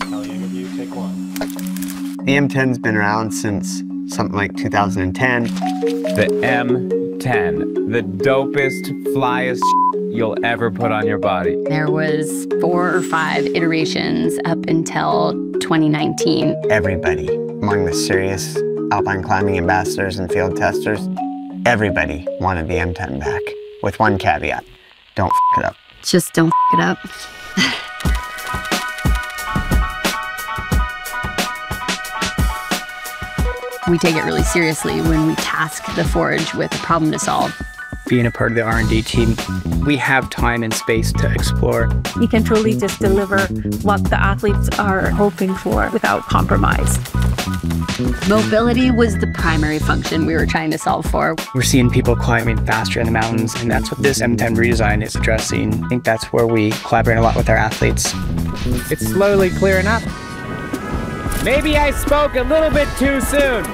Telling interview, take one. The M10's been around since something like 2010. The M10, the dopest, flyest you'll ever put on your body. There was 4 or 5 iterations up until 2019. Everybody, among the serious alpine climbing ambassadors and field testers, everybody wanted the M10 back, with one caveat: don't f it up. Just don't f it up. We take it really seriously when we task the Forge with a problem to solve. Being a part of the R&D team, we have time and space to explore. You can truly just deliver what the athletes are hoping for without compromise. Mobility was the primary function we were trying to solve for. We're seeing people climbing faster in the mountains, and that's what this M10 redesign is addressing. I think that's where we collaborate a lot with our athletes. It's slowly clearing up. Maybe I spoke a little bit too soon.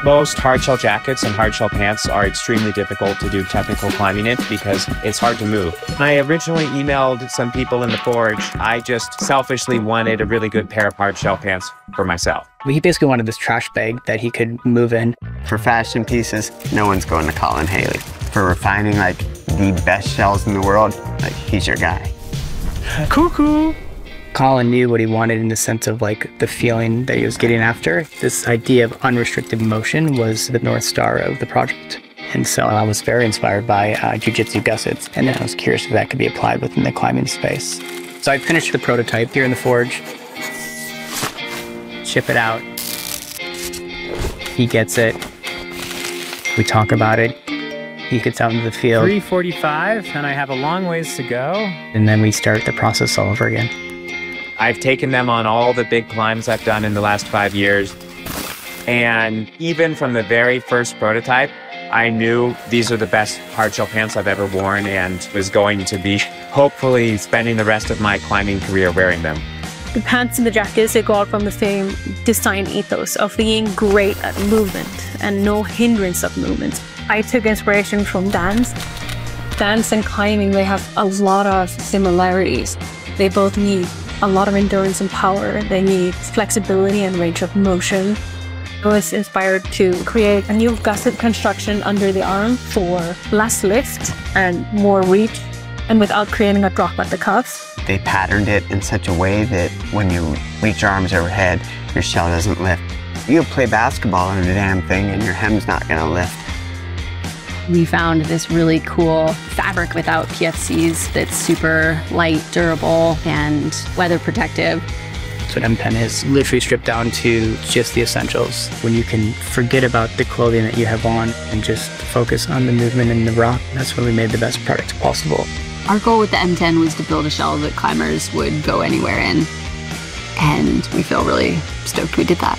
Most hardshell jackets and hardshell pants are extremely difficult to do technical climbing in because it's hard to move. I originally emailed some people in the Forge. I just selfishly wanted a really good pair of hardshell pants for myself. He basically wanted this trash bag that he could move in. For fashion pieces, no one's going to Colin Haley. For refining like the best shells in the world, like he's your guy. Cuckoo! Colin knew what he wanted in the sense of like the feeling that he was getting after. This idea of unrestricted motion was the North Star of the project. And so I was very inspired by jiu-jitsu gussets, and I was curious if that could be applied within the climbing space. So I finished the prototype here in the Forge, ship it out. He gets it. We talk about it. He gets out into the field. 3:45, and I have a long ways to go. And then we start the process all over again. I've taken them on all the big climbs I've done in the last 5 years. And even from the very first prototype, I knew these are the best hardshell pants I've ever worn and was going to be hopefully spending the rest of my climbing career wearing them. The pants and the jackets, they got from the same design ethos of being great at movement and no hindrance of movement. I took inspiration from dance. Dance and climbing, they have a lot of similarities. They both need a lot of endurance and power. They need flexibility and range of motion. I was inspired to create a new gusset construction under the arm for less lift and more reach, and without creating a drop at the cuffs. They patterned it in such a way that when you reach your arms overhead, your shell doesn't lift. You play basketball on the damn thing and your hem's not gonna lift. We found this really cool fabric without PFCs that's super light, durable, and weather protective. That's what M10 is, literally stripped down to just the essentials. When you can forget about the clothing that you have on and just focus on the movement in the rock, that's when we made the best product possible. Our goal with the M10 was to build a shell that climbers would go anywhere in, and we feel really stoked we did that.